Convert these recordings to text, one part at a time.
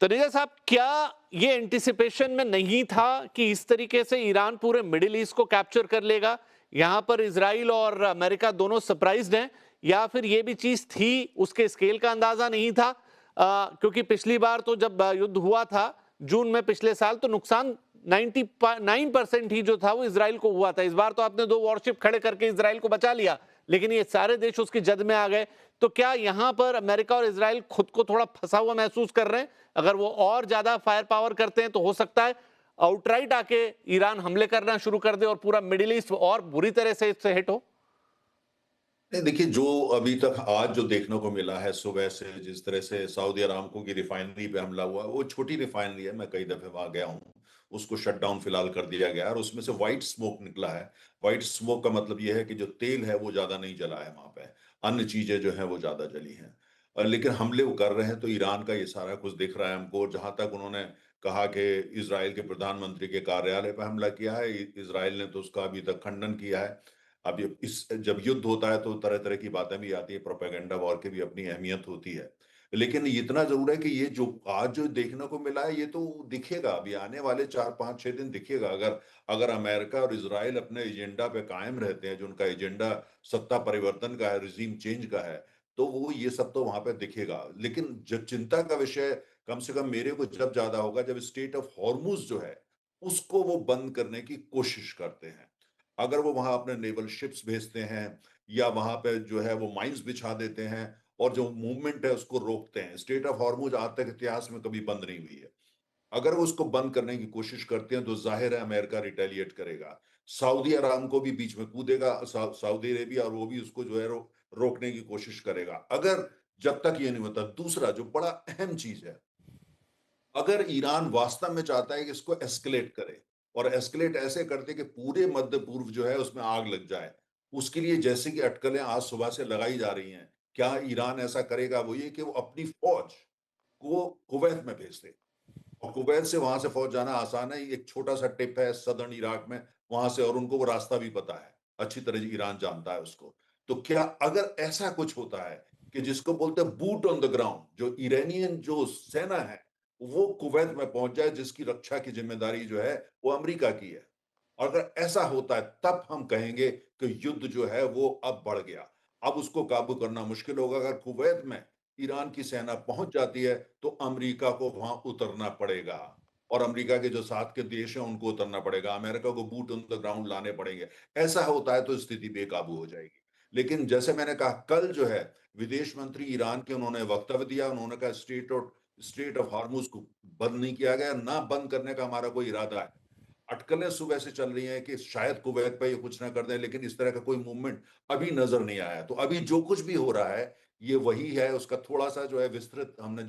तनेजा साहब, क्या ये एंटिसिपेशन में नहीं था कि इस तरीके से ईरान पूरे मिडिल ईस्ट को कैप्चर कर लेगा? यहां पर इजराइल और अमेरिका दोनों सरप्राइज्ड हैं, या फिर ये भी चीज थी, उसके स्केल का अंदाजा नहीं था? क्योंकि पिछली बार तो जब युद्ध हुआ था जून में पिछले साल, तो नुकसान 99% ही जो था वो इसराइल को हुआ था। इस बार तो आपने दो वॉरशिप खड़े करके इसराइल को बचा लिया, लेकिन ये सारे देश उसकी जद में आ गए। तो क्या यहां पर अमेरिका और इसराइल खुद को थोड़ा फंसा हुआ महसूस कर रहे हैं? अगर वो और ज्यादा फायर पावर करते हैं तो हो सकता है आउटराइट आके ईरान हमले करना शुरू कर दे और पूरा मिडिल ईस्ट और बुरी तरह से इससे हिट हो। नहीं, देखिए, जो अभी तक आज जो देखने को मिला है सुबह से, जिस तरह से सऊदी अरामको की रिफाइनरी पे हमला हुआ, वो छोटी रिफाइनरी है, मैं कई दफे वहां गया हूँ। उसको शट डाउन फिलहाल कर दिया गया है और उसमें से व्हाइट स्मोक निकला है। व्हाइट स्मोक का मतलब यह है कि जो तेल है वो ज्यादा नहीं जला है वहां पे, अन्य चीजें जो है वो ज्यादा जली हैं। लेकिन हमले वो कर रहे हैं तो ईरान का ये सारा कुछ दिख रहा है हमको। जहां तक उन्होंने कहा कि इसराइल के प्रधानमंत्री के कार्यालय पर हमला किया है, इसराइल ने तो उसका अभी तक खंडन किया है। अब ये इस जब युद्ध होता है तो तरह-तरह की बातें भी आती है, प्रोपेगेंडा वॉर की भी अपनी अहमियत होती है। लेकिन इतना ज़रूर है कि ये जो आज जो देखने को मिला है, ये तो दिखेगा, अभी आने वाले 4, 5, 6 दिन दिखेगा। अगर अगर अमेरिका और इज़राइल अपने एजेंडा पे कायम रहते हैं, जो उनका एजेंडा सत्ता परिवर्तन का है, रिजीम चेंज का है, तो वो ये सब तो वहाँ पे दिखेगा। लेकिन जो चिंता का विषय कम से कम मेरे को जब ज़्यादा होगा, जब स्ट्रेट ऑफ हॉर्मुज़ जो है, उसको वो बंद करने की कोशिश करते हैं। अगर वो वहां अपने नेवल शिप्स भेजते हैं या वहां पे जो है वो माइंस बिछा देते हैं और जो मूवमेंट है उसको रोकते हैं। स्टेट ऑफ हॉर्मुज आज तक इतिहास में कभी बंद नहीं हुई है। अगर वो उसको बंद करने की कोशिश करते हैं तो जाहिर है अमेरिका रिटेलिएट करेगा। सऊदी अराम को भी बीच में कूदेगा, सऊदी अरेबिया, और वो भी उसको जो है रोकने की कोशिश करेगा। अगर जब तक ये नहीं होता, दूसरा जो बड़ा अहम चीज है, अगर ईरान वास्तव में चाहता है कि इसको एस्केलेट करे और एस्केलेट ऐसे कर दे कि पूरे मध्य पूर्व जो है उसमें आग लग जाए, उसके लिए जैसे कि अटकलें आज सुबह से लगाई जा रही हैं, क्या ईरान ऐसा करेगा? वो ये कि वो अपनी फौज को कुवैत में भेज दे। और कुवैत से वहां से फौज जाना आसान है, एक छोटा सा टिप है सदर्न इराक में, वहां से, और उनको वो रास्ता भी पता है, अच्छी तरह ईरान जानता है उसको। तो क्या अगर ऐसा कुछ होता है कि जिसको बोलते हैं बूट ऑन द ग्राउंड, जो ईरानियन जो सेना है वो कुवैत में पहुंच जाए, जिसकी रक्षा की जिम्मेदारी जो है वो अमेरिका की है। और अगर ऐसा होता है तब हम कहेंगे कि युद्ध जो है वो अब बढ़ गया, अब उसको काबू करना मुश्किल होगा। अगर कुवैत में ईरान की सेना पहुंच जाती है तो अमेरिका को वहां उतरना पड़ेगा, और अमेरिका के जो साथ के देश हैं उनको उतरना पड़ेगा, अमेरिका को बूट ऑन द ग्राउंड लाने पड़ेंगे। ऐसा होता है तो स्थिति बेकाबू हो जाएगी। लेकिन जैसे मैंने कहा, कल जो है विदेश मंत्री ईरान के, उन्होंने वक्तव्य दिया, उन्होंने कहा स्ट्रेट ऑफ हार्मुज को बंद नहीं किया गया, ना बंद करने का हमारा कोई इरादा है। अटकलें सुबह से चल रही हैं कि शायद कुवैत पे ये कुछ ना कर दें, लेकिन इस तरह का कोई मूवमेंट अभी नजर नहीं आया। तो अभी जो कुछ भी हो रहा है ये वही है, उसका थोड़ा-सा जो है विस्तृत हमने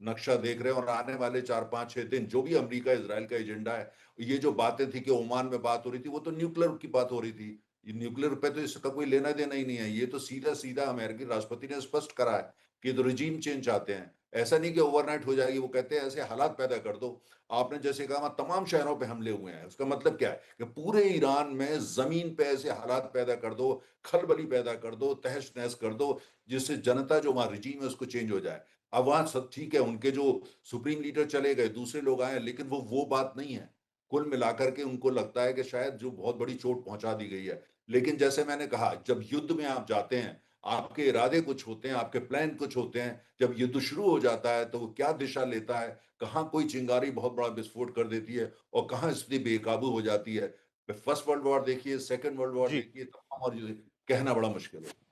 नक्शा देख रहे हैं। और आने वाले 4, 5, 6 दिन जो भी अमेरिका, इज़राइल का एजेंडा है, ये जो बातें थी कि ओमान में बात हो रही थी, वो तो न्यूक्लियर की बात हो रही थी। ये न्यूक्लियर पे तो इसका कोई लेना-देना ही नहीं है। ये तो सीधा-सीधा अमेरिकी राष्ट्रपति ने स्पष्ट करा है कि तो रिजीम चेंज चाहते हैं। ऐसा नहीं कि ओवरनाइट हो जाएगी, वो कहते हैं ऐसे हालात पैदा कर दो। आपने जैसे कहा वहाँ तमाम शहरों पे हमले हुए हैं, उसका मतलब क्या है कि पूरे ईरान में ज़मीन पे ऐसे हालात पैदा कर दो, खलबली पैदा कर दो, तहस-नहस कर दो, जिससे जनता जो वहाँ रिजीम है उसको चेंज हो जाए। अब वहाँ सब ठीक है, उनके जो सुप्रीम लीडर चले गए, दूसरे लोग आए, लेकिन वो बात नहीं है। कुल मिलाकर के उनको लगता है कि शायद जो बहुत बड़ी चोट पहुँचा दी गई है। लेकिन जैसे मैंने कहा, जब युद्ध में आप जाते हैं, आपके इरादे कुछ होते हैं, आपके प्लान कुछ होते हैं। जब युद्ध शुरू हो जाता है तो वो क्या दिशा लेता है, कहाँ कोई चिंगारी बहुत बड़ा विस्फोट कर देती है और कहाँ स्थिति बेकाबू हो जाती है। फर्स्ट वर्ल्ड वॉर देखिए, सेकंड वर्ल्ड वॉर जी। देखिए, तमाम और ये कहना बड़ा मुश्किल है।